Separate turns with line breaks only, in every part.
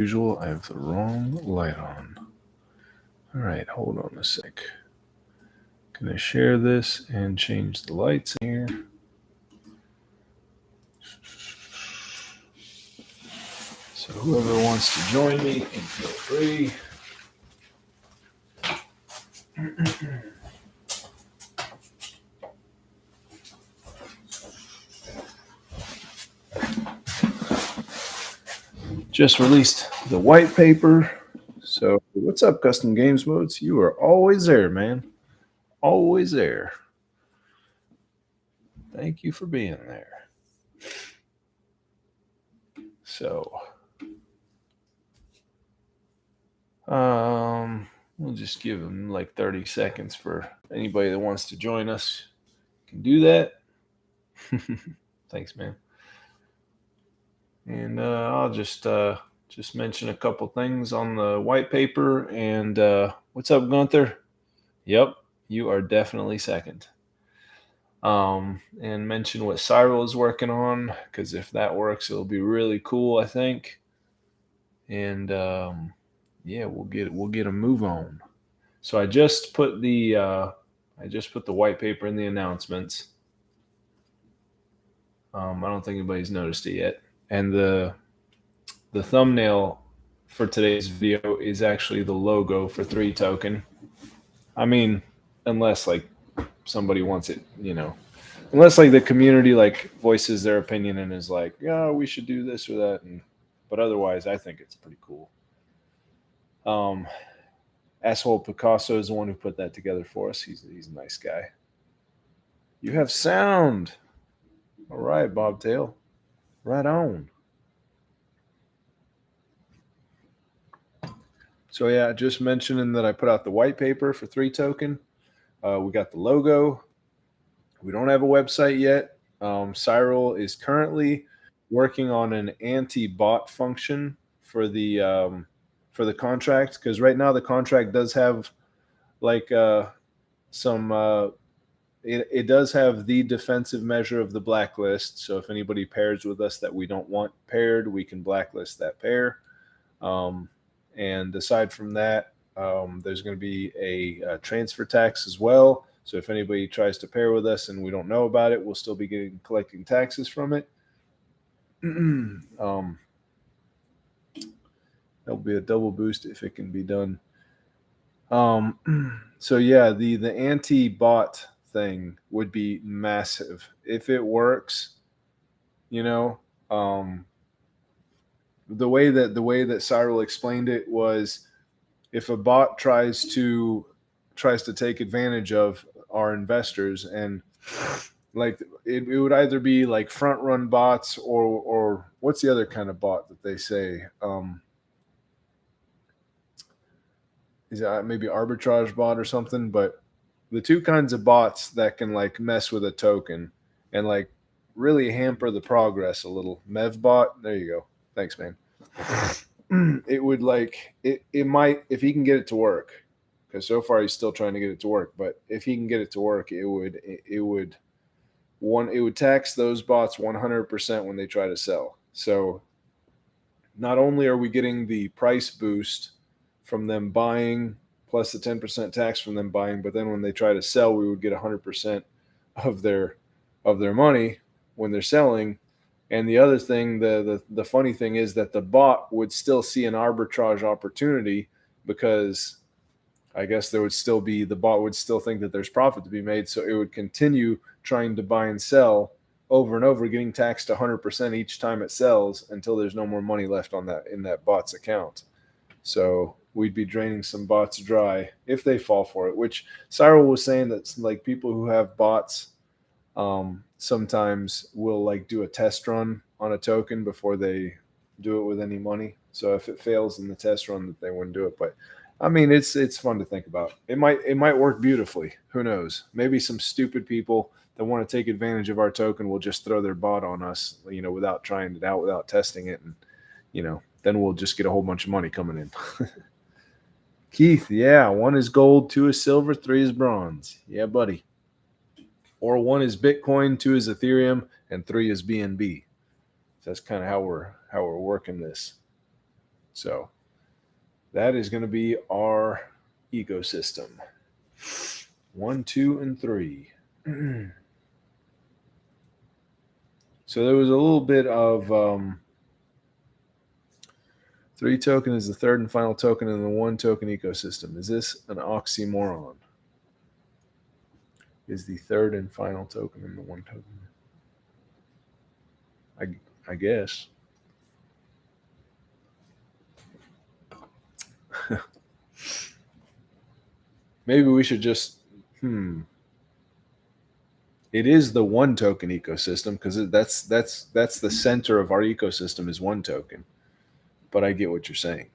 Usual, I have the wrong light on. All right, hold on a sec. Gonna share this and change the lights in here. So whoever wants to join me can feel free. Just released the white paper. So what's up, Custom Games Modes? You are always there, man. Always there. Thank you for being there. So, we'll just give them like 30 seconds for anybody that wants to join us. Can do that. Thanks, man. And I'll just mention a couple things on the white paper. And what's up, Gunther? Yep, you are definitely second. And mention what Cyril is working on, because if that works, it'll be really cool, I think. And yeah, we'll get a move on. So I just put the white paper in the announcements. I don't think anybody's noticed it yet. And the thumbnail for today's video is actually the logo for 3Token. I mean, unless like somebody wants it, unless like the community like voices their opinion and is like, yeah, we should do this or that, but otherwise, I think it's pretty cool. Asshole Picasso is the one who put that together for us. He's a nice guy. You have sound. All right, Bobtail. Right on. So yeah, just mentioning that I put out the white paper for 3Token. We got the logo. We don't have a website yet. Cyril is currently working on an anti-bot function for the contract, because right now the contract does have like some it does have the defensive measure of the blacklist. So if anybody pairs with us that we don't want paired, we can blacklist that pair. And aside from that, there's going to be a transfer tax as well. So if anybody tries to pair with us and we don't know about it, we'll still be collecting taxes from it. There'll be a double boost if it can be done. So yeah, the anti-bot thing would be massive if it works. The way that Cyril explained it was, if a bot tries to take advantage of our investors, and like it would either be like front run bots or what's the other kind of bot that they say, is that maybe arbitrage bot or something. But the two kinds of bots that can like mess with a token and like really hamper the progress a little. Mevbot, there you go. Thanks, man. It would like it might, if he can get it to work, because so far he's still trying to get it to work, but if he can get it to work, it would tax those bots 100% when they try to sell. So not only are we getting the price boost from them buying plus the 10% tax from them buying, but then when they try to sell, we would get 100% of their money when they're selling. And the other thing, the funny thing is that the bot would still see an arbitrage opportunity, because I guess the bot would still think that there's profit to be made. So it would continue trying to buy and sell over and over, getting taxed 100% each time it sells until there's no more money left in that bot's account. So we'd be draining some bots dry if they fall for it, which Cyril was saying that like people who have bots sometimes will like do a test run on a token before they do it with any money. So if it fails in the test run, that they wouldn't do it. But I mean, it's fun to think about. It might work beautifully. Who knows? Maybe some stupid people that want to take advantage of our token will just throw their bot on us, without trying it out, without testing it, and then we'll just get a whole bunch of money coming in. Keith, yeah, 1 is gold, 2 is silver, 3 is bronze. Yeah, buddy. Or 1 is Bitcoin, 2 is Ethereum, and 3 is BNB. So that's kind of how we're working this. So that is going to be our ecosystem. 1, 2, and 3. So there was a little bit of 3 token is the third and final token in the 1 token ecosystem. Is this an oxymoron? Is the third and final token in the 1 token? I guess. Maybe we should just It is the 1 token ecosystem because that's the center of our ecosystem is 1 token. But I get what you're saying.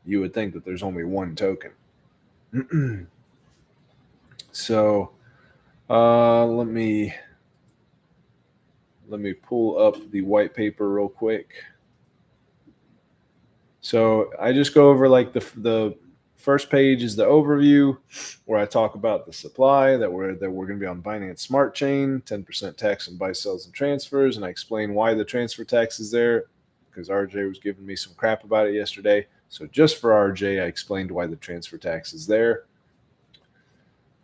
You would think that there's only 1 token. So let me pull up the white paper real quick. So I just go over like the first page is the overview where I talk about the supply that we're going to be on Binance Smart Chain, 10% tax on buy, sells, and transfers, and I explain why the transfer tax is there because RJ was giving me some crap about it yesterday. So just for RJ, I explained why the transfer tax is there.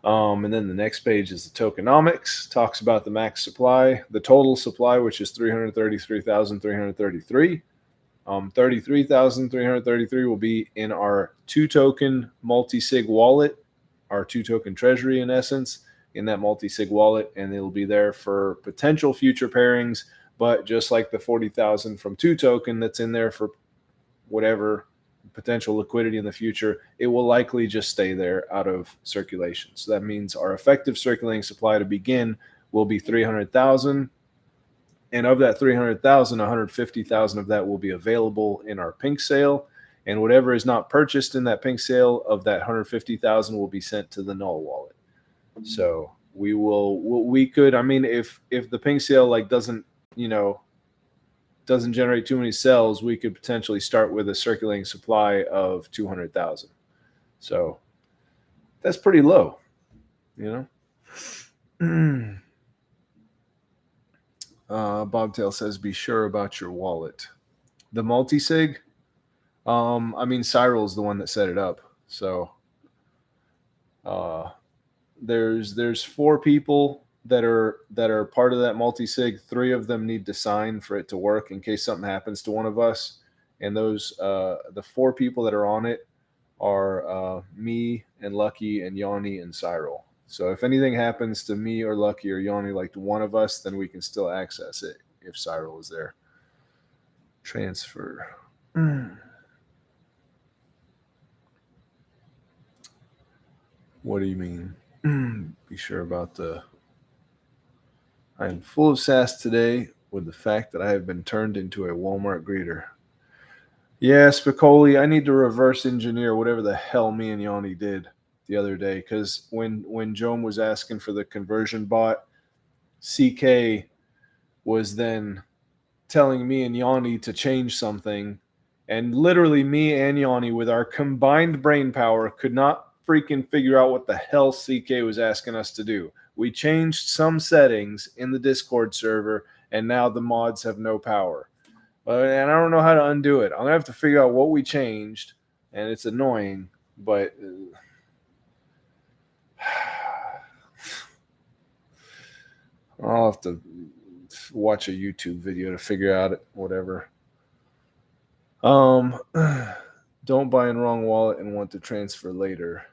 And then the next page is the tokenomics, talks about the max supply, the total supply, which is 333,333. 33,333 will be in our 2 token multi-sig wallet, our 2 token treasury in essence, in that multi-sig wallet, and it'll be there for potential future pairings. But just like the 40,000 from 2 token that's in there for whatever potential liquidity in the future, it will likely just stay there out of circulation. So that means our effective circulating supply to begin will be 300,000. And of that 300,000, 150,000 of that will be available in our pink sale. And whatever is not purchased in that pink sale of that 150,000 will be sent to the null wallet. So we could, I mean, if the pink sale like doesn't generate too many cells, we could potentially start with a circulating supply of 200,000. So that's pretty low, Bobtail says, be sure about your wallet. The multi-sig, I mean, Cyril's the one that set it up. So there's 4 people that are part of that multi-sig. 3 of them need to sign for it to work in case something happens to one of us. And those the 4 people that are on it are me and Lucky and Yanni and Cyril. So if anything happens to me or Lucky or Yanni, like to one of us, then we can still access it if Cyril is there. Transfer. What do you mean? Be sure about the... I am full of sass today with the fact that I have been turned into a Walmart greeter. Yeah, Spicoli, I need to reverse engineer whatever the hell me and Yanni did the other day, because when Joan was asking for the conversion bot, CK was then telling me and Yanni to change something, and literally me and Yanni with our combined brain power could not freaking figure out what the hell CK was asking us to do. We changed some settings in the Discord server, and now the mods have no power. And I don't know how to undo it. I'm going to have to figure out what we changed, and it's annoying, but... I'll have to watch a YouTube video to figure out it, whatever. Don't buy in wrong wallet and want to transfer later.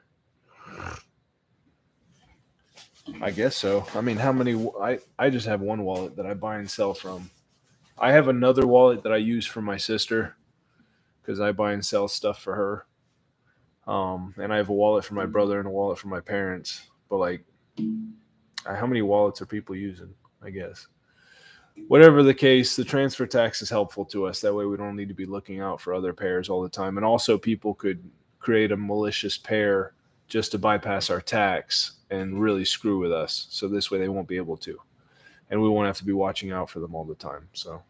I guess so. I mean, how many? I just have one wallet that I buy and sell from. I have another wallet that I use for my sister because I buy and sell stuff for her. And I have a wallet for my brother and a wallet for my parents. But like, how many wallets are people using? I guess. Whatever the case, the transfer tax is helpful to us. That way we don't need to be looking out for other pairs all the time. And also people could create a malicious pair just to bypass our tax and really screw with us. So this way they won't be able to. And we won't have to be watching out for them all the time. So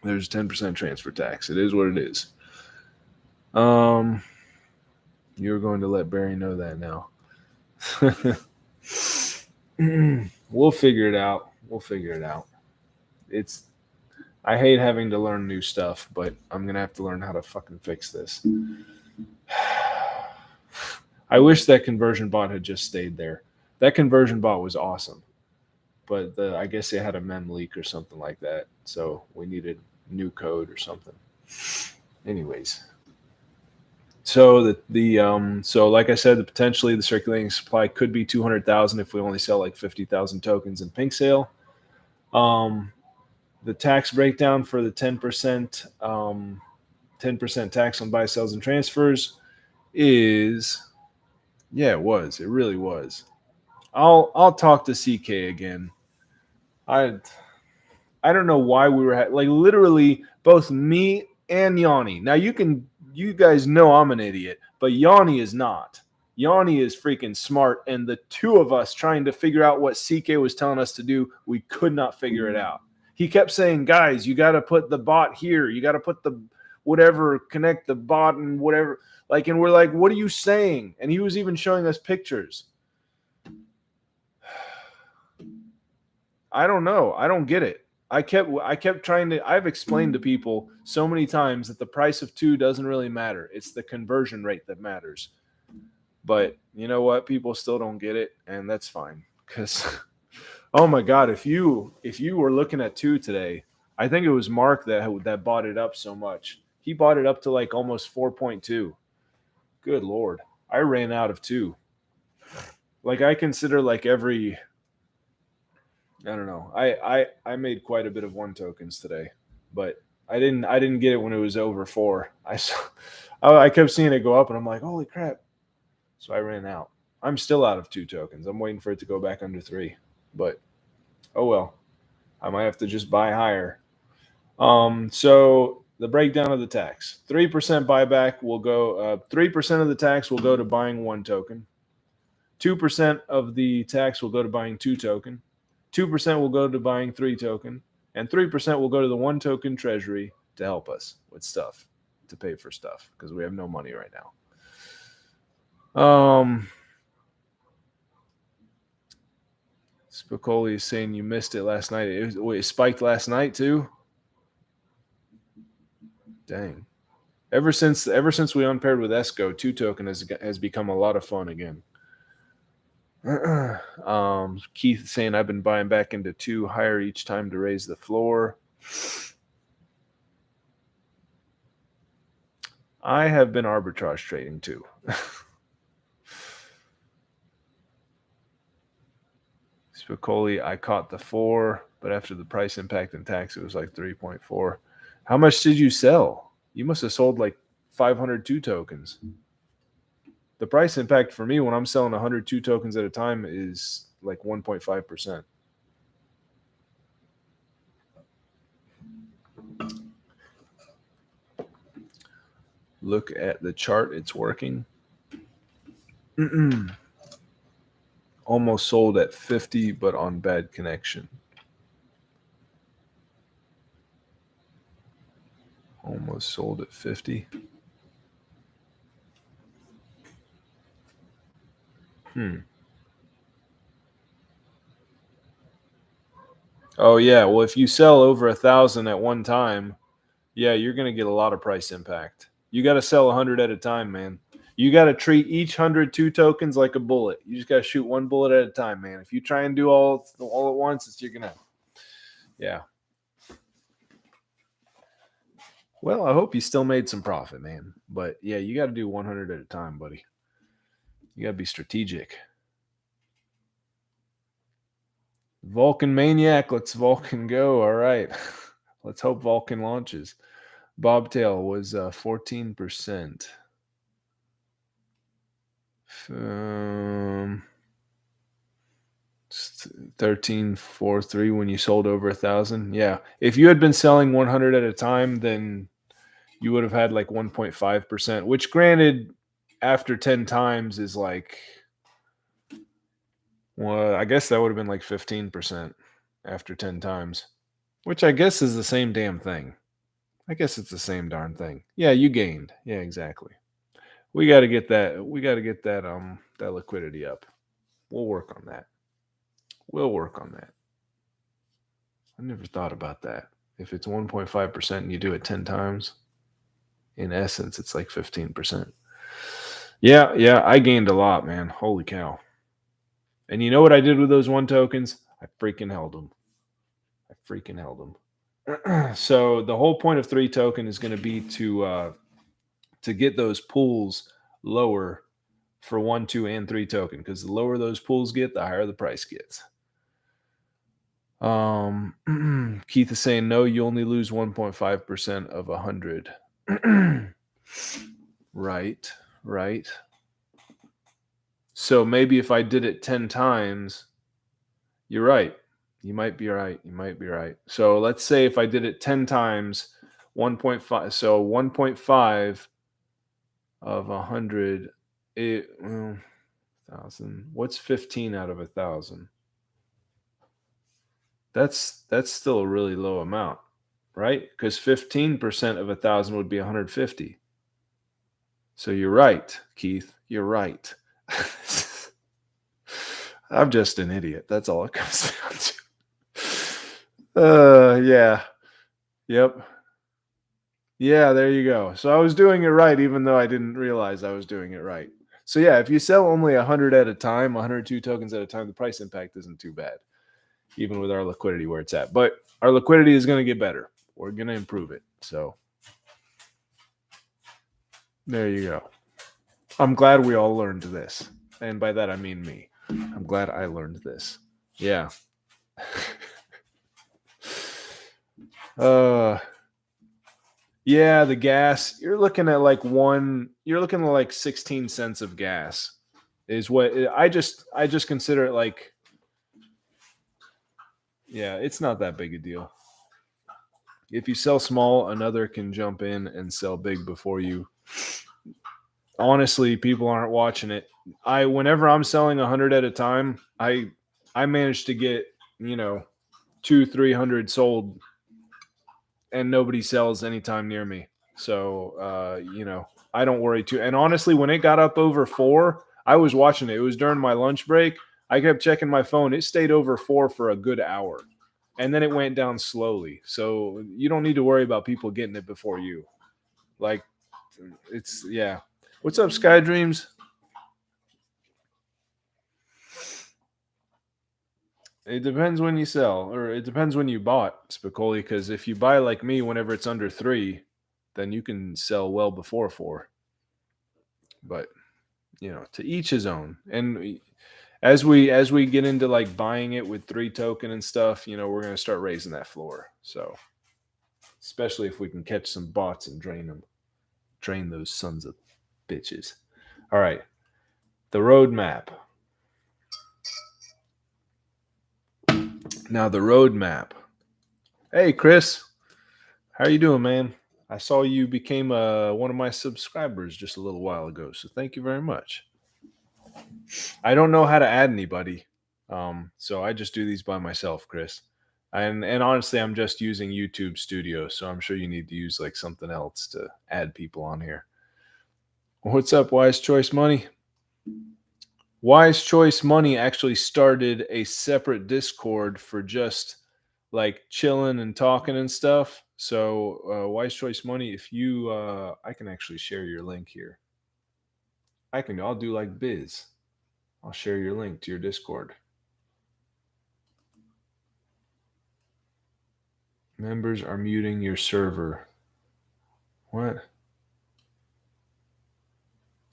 there's 10% transfer tax. It is what it is. You're going to let Barry know that now. We'll figure it out. I hate having to learn new stuff, but I'm gonna have to learn how to fucking fix this. I wish that conversion bot had just stayed there. That conversion bot was awesome, but I guess it had a mem leak or something like that, so we needed new code or something. Anyways, so so like I said, potentially the circulating supply could be 200,000 if we only sell like 50,000 tokens in Pink Sale. The tax breakdown for the 10% 10% tax on buy, sells, and transfers is, yeah, it really was. I'll talk to CK again. I I don't know why we were like literally both me and Yanni. Now you guys know I'm an idiot, but Yanni is not. Yanni is freaking smart, and the two of us trying to figure out what CK was telling us to do, we could not figure it out. He kept saying, "Guys, you got to put the bot here. You got to put the whatever, connect the bot and whatever." Like, and we're like, "What are you saying?" And he was even showing us pictures. I don't know. I don't get it. I kept trying to. I've explained to people so many times that the price of two doesn't really matter. It's the conversion rate that matters. But you know what? People still don't get it, and that's fine. Because oh my god, if you were looking at two today, I think it was Mark that bought it up so much. He bought it up to like almost 4.2. Good lord, I ran out of two. Like I consider like every I don't know. I made quite a bit of one tokens today, but I didn't get it when it was over four. I saw I kept seeing it go up, and I'm like, holy crap! So I ran out. I'm still out of two tokens. I'm waiting for it to go back under three, but oh well. I might have to just buy higher. So the breakdown of the tax: 3% buyback will go. 3% of the tax will go to buying one token. 2% of the tax will go to buying two token. 2% will go to buying three token, and 3% will go to the one token treasury to help us with stuff, to pay for stuff, because we have no money right now. Spicoli is saying you missed it last night. It spiked last night too. Dang. Ever since we unpaired with Esco, two token has become a lot of fun again. Keith saying I've been buying back into two higher each time to raise the floor. I have been arbitrage trading too. Spicoli, I caught the 4, but after the price impact and tax, it was like 3.4. How much did you sell? You must have sold like 502 tokens. The price impact for me when I'm selling 102 tokens at a time is like 1.5%. Look at the chart. It's working. Almost sold at 50, but on bad connection. Almost sold at 50. Oh yeah. Well, if you sell over 1,000 at one time, yeah, you're going to get a lot of price impact. You got to sell 100 at a time, man. You got to treat each 102 tokens like a bullet. You just got to shoot one bullet at a time, man. If you try and do all at once, you're gonna, yeah. Well, I hope you still made some profit, man. But yeah, you got to do 100 at a time, buddy. You got to be strategic. Vulcan Maniac, let's Vulcan go. All right. Let's hope Vulcan launches. Bobtail was 14%. 13.43 when you sold over 1,000. Yeah. If you had been selling 100 at a time, then you would have had like 1.5%, which granted, after 10 times is like, well, I guess that would have been like 15% after 10 times, which I guess is the same damn thing. I guess it's the same darn thing. Yeah, you gained. Yeah, exactly. We got to get that. We got to get that liquidity up. We'll work on that. We'll work on that. I never thought about that. If it's 1.5% and you do it 10 times, in essence, it's like 15%. Yeah, I gained a lot, man. Holy cow. And you know what I did with those one tokens? I freaking held them. So the whole point of 3 token is going to be to get those pools lower for 1, 2, and 3 token, because the lower those pools get, the higher the price gets. Keith is saying no, you only lose 1.5% of 100. Right. So maybe if I did it 10 times, you're right. You might be right. So let's say if I did it 10 times, 1.5. So 1.5 of 100, it, 1,000. What's 15 out of 1,000? That's still a really low amount, right? Because 15% of 1,000 would be 150. So you're right, Keith. You're right. I'm just an idiot. That's all it comes down to. Yeah. Yep. Yeah, there you go. So I was doing it right, even though I didn't realize I was doing it right. So yeah, if you sell only 100 at a time, 102 tokens at a time, the price impact isn't too bad, even with our liquidity where it's at. But our liquidity is going to get better. We're going to improve it. So there you go. I'm glad we all learned this. And by that, I mean me. I'm glad I learned this. Yeah. Yeah, the gas, you're looking at like 16 cents of gas is what I just consider it like. Yeah, it's not that big a deal. If you sell small, another can jump in and sell big before you. Honestly, people aren't watching it. Whenever I'm selling 100 at a time, I manage to get, 200-300 sold, and nobody sells anytime near me. So I don't worry too. And honestly, when it got up over 4, I was watching it. It was during my lunch break. I kept checking my phone. It stayed over 4 for a good hour, and then it went down slowly. So you don't need to worry about people getting it before you. Like, it's yeah. What's up, Sky Dreams? It depends when you sell, or it depends when you bought, Spicoli, because if you buy like me whenever it's under 3, then you can sell well before 4. But, to each his own. And as we get into like buying it with 3 token and stuff, we're going to start raising that floor. So, especially if we can catch some bots and drain those sons of bitches. All right. The roadmap. Now the roadmap. Hey, Chris, how are you doing, man? I saw you became one of my subscribers just a little while ago, so thank you very much. I don't know how to add anybody, so I just do these by myself, Chris. And honestly, I'm just using YouTube Studio, so I'm sure you need to use like something else to add people on here. What's up, Wise Choice Money? Wise Choice Money actually started a separate Discord for just like chilling and talking and stuff. So Wise Choice Money, if you I can actually share your link here. I'll do like Biz. I'll share your link to your Discord. Members are muting your server. What?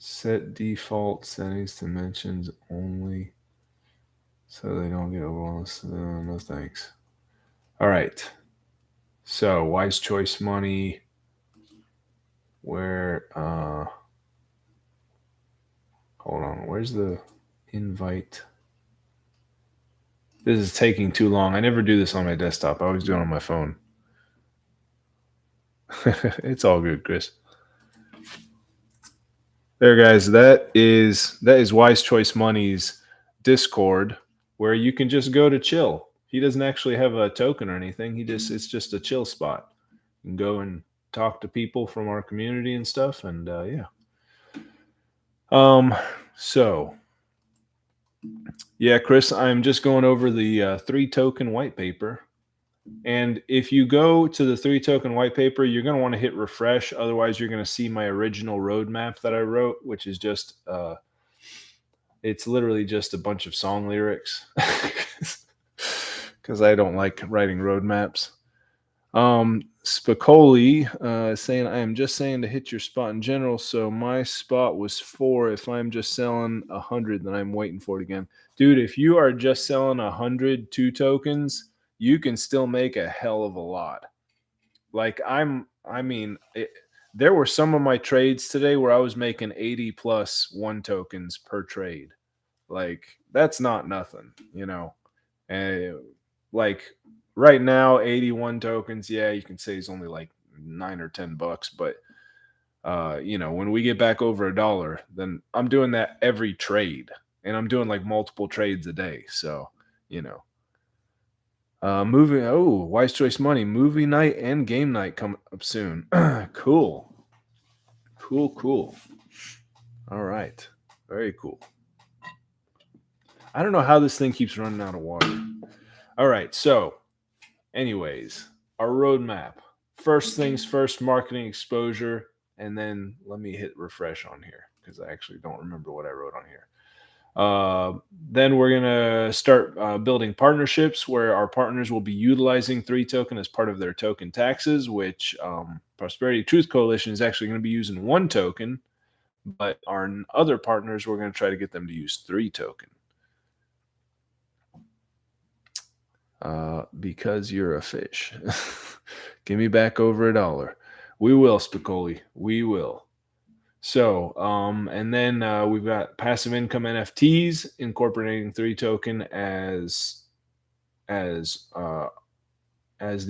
Set default settings to mentions only so they don't get overwhelmed. No thanks. All right. So Wise Choice Money, where hold on, where's the invite? This is taking too long. I never do this on my desktop. I always do it on my phone. It's all good, Chris. There, guys. That is Wise Choice Money's Discord, where you can just go to chill. He doesn't actually have a token or anything. It's just a chill spot. You can go and talk to people from our community and stuff, and yeah. So yeah, Chris, I'm just going over the 3 token white paper, And if you go to the 3 token white paper, you're going to want to hit refresh. Otherwise, you're going to see my original roadmap that I wrote, which is just, it's literally just a bunch of song lyrics because I don't like writing roadmaps. Spicoli saying, I am just saying to hit your spot in general. So my spot was 4. If I'm just selling 100, then I'm waiting for it again. Dude, if you are just selling 100 2 tokens, you can still make a hell of a lot. Like there were some of my trades today where I was making 80 plus 1 tokens per trade. Like that's not nothing, you know. And like right now, 81 tokens, yeah, you can say it's only like $9 or $10, but you know, when we get back over $1, then I'm doing that every trade, and I'm doing like multiple trades a day. So, you know, Wise Choice Money, movie night and game night coming up soon. Cool. All right. Very cool. I don't know how this thing keeps running out of water. All right. So, anyways, our roadmap. First things first, marketing exposure. And then let me hit refresh on here because I actually don't remember what I wrote on here. Then we're going to start building partnerships where our partners will be utilizing 3 token as part of their token taxes, which Prosperity Truth Coalition is actually going to be using 1 token, but our other partners, we're going to try to get them to use 3 token. Because you're a fish. Give me back over $1. We will, Spicoli. We will. So, and then we've got passive income NFTs incorporating 3 token as the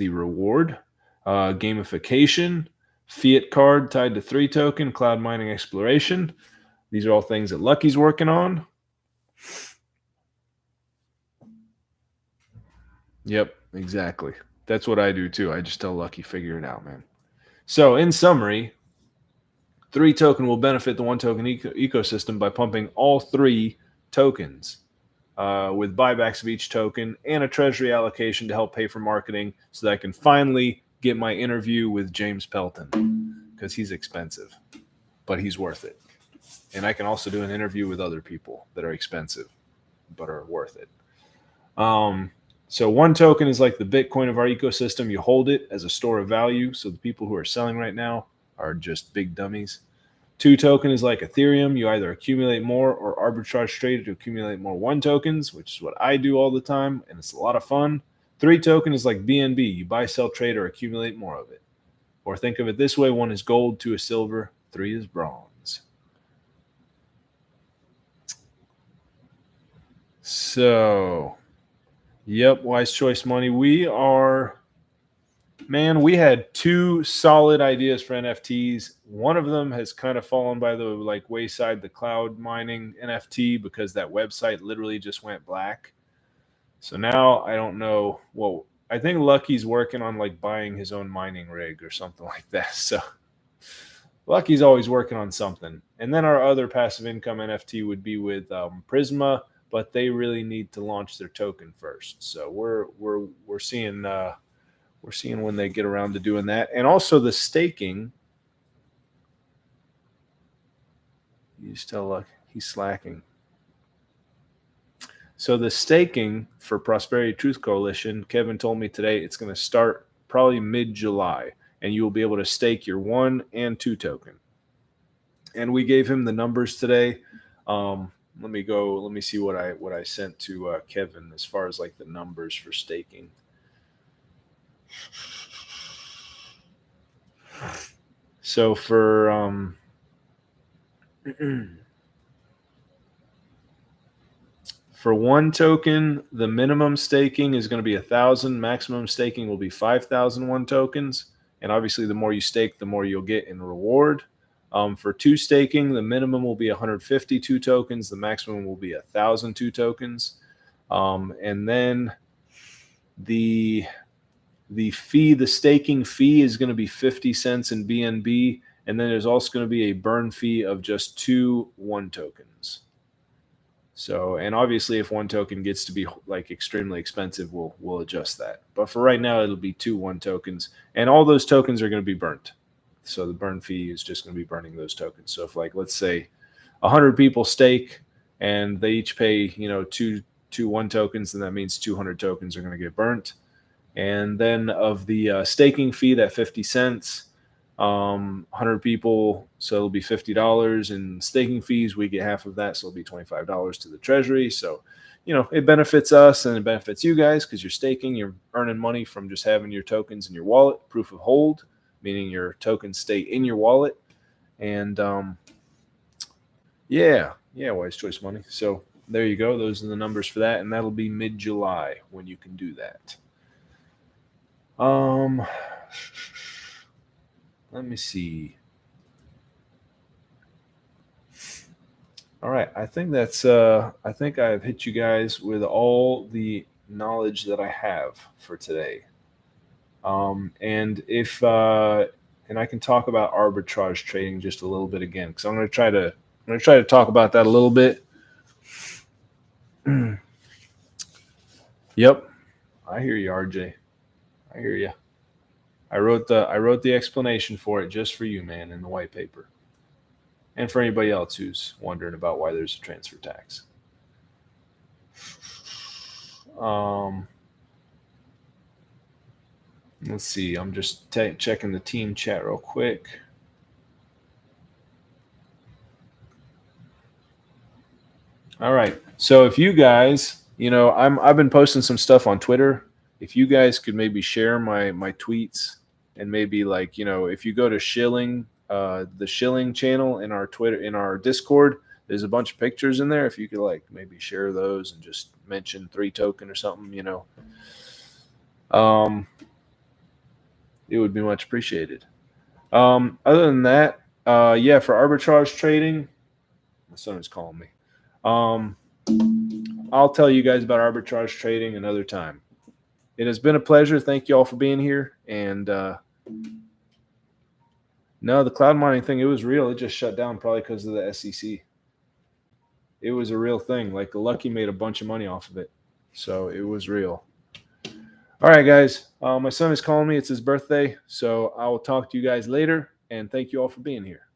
reward. Gamification, fiat card tied to 3 token, cloud mining exploration. These are all things that Lucky's working on. Yep, exactly. That's what I do too. I just tell Lucky, figure it out, man. So, in summary, 3 token will benefit the 1 token ecosystem by pumping all 3 tokens with buybacks of each token and a treasury allocation to help pay for marketing so that I can finally get my interview with James Pelton because he's expensive, but he's worth it. And I can also do an interview with other people that are expensive, but are worth it. So 1 token is like the Bitcoin of our ecosystem. You hold it as a store of value. So the people who are selling right now are just big dummies. 2 token is like Ethereum. You either accumulate more or arbitrage trade to accumulate more 1 tokens, which is what I do all the time, and it's a lot of fun. 3 token is like BNB. You buy, sell, trade, or accumulate more of it. Or think of it this way: 1 is gold, 2 is silver, 3 is bronze. So, yep, Wise Choice Money. We had 2 solid ideas for NFTs. One of them has kind of fallen by the wayside, the cloud mining NFT, because that website literally just went black. So now I don't know. Well, I think Lucky's working on buying his own mining rig or something like that. So Lucky's always working on something. And then our other passive income NFT would be with Prisma, but they really need to launch their token first. So we're seeing when they get around to doing that. And also the staking. You just tell Luck he's slacking. So the staking for Prosperity Truth Coalition, Kevin told me today, it's going to start probably mid-July, and you will be able to stake your 1 and 2 token. And we gave him the numbers today. Let me see what I sent to Kevin as far as the numbers for staking. So for for 1 token, the minimum staking is going to be 1,000. Maximum staking will be 5,000 1 tokens. And obviously, the more you stake, the more you'll get in reward. For 2 staking, the minimum will be 150 2 tokens. The maximum will be 1,000 2 tokens. And then the fee, the staking fee is going to be 50 cents in BNB. And then there's also going to be a burn fee of just 2 1 tokens. So, and obviously, if one token gets to be like extremely expensive, we'll adjust that. But for right now, it'll be 2 1 tokens, and all those tokens are going to be burnt. So the burn fee is just going to be burning those tokens. So if like let's say 100 people stake and they each pay two 1 tokens, then that means 200 tokens are going to get burnt. And then of the staking fee, that 50 cents, 100 people, so it'll be $50 in staking fees. We get half of that, so it'll be $25 to the treasury. So, it benefits us and it benefits you guys because you're staking, you're earning money from just having your tokens in your wallet, proof of hold, meaning your tokens stay in your wallet. And yeah, Wise Choice Money. So there you go. Those are the numbers for that, and that'll be mid-July when you can do that. Let me see. All right, I think I think I've hit you guys with all the knowledge that I have for today. And if and I can talk about arbitrage trading just a little bit again because I'm going to try to talk about that a little bit. Yep, I hear you, RJ. I hear you. I wrote the explanation for it just for you, man, in the white paper, and for anybody else who's wondering about why there's a transfer tax. Let's see. I'm just checking the team chat real quick. All right. So if you guys, I've been posting some stuff on Twitter. If you guys could maybe share my tweets and maybe like, if you go to Shilling, the Shilling channel in our Twitter, in our Discord, there's a bunch of pictures in there. If you could like maybe share those and just mention 3 token or something, it would be much appreciated. Other than that, yeah, for arbitrage trading, my son is calling me. I'll tell you guys about arbitrage trading another time. It has been a pleasure. Thank you all for being here. And no, the cloud mining thing, it was real. It just shut down probably because of the SEC. It was a real thing. Like the Lucky made a bunch of money off of it. So it was real. All right, guys. My son is calling me. It's his birthday. So I will talk to you guys later. And thank you all for being here.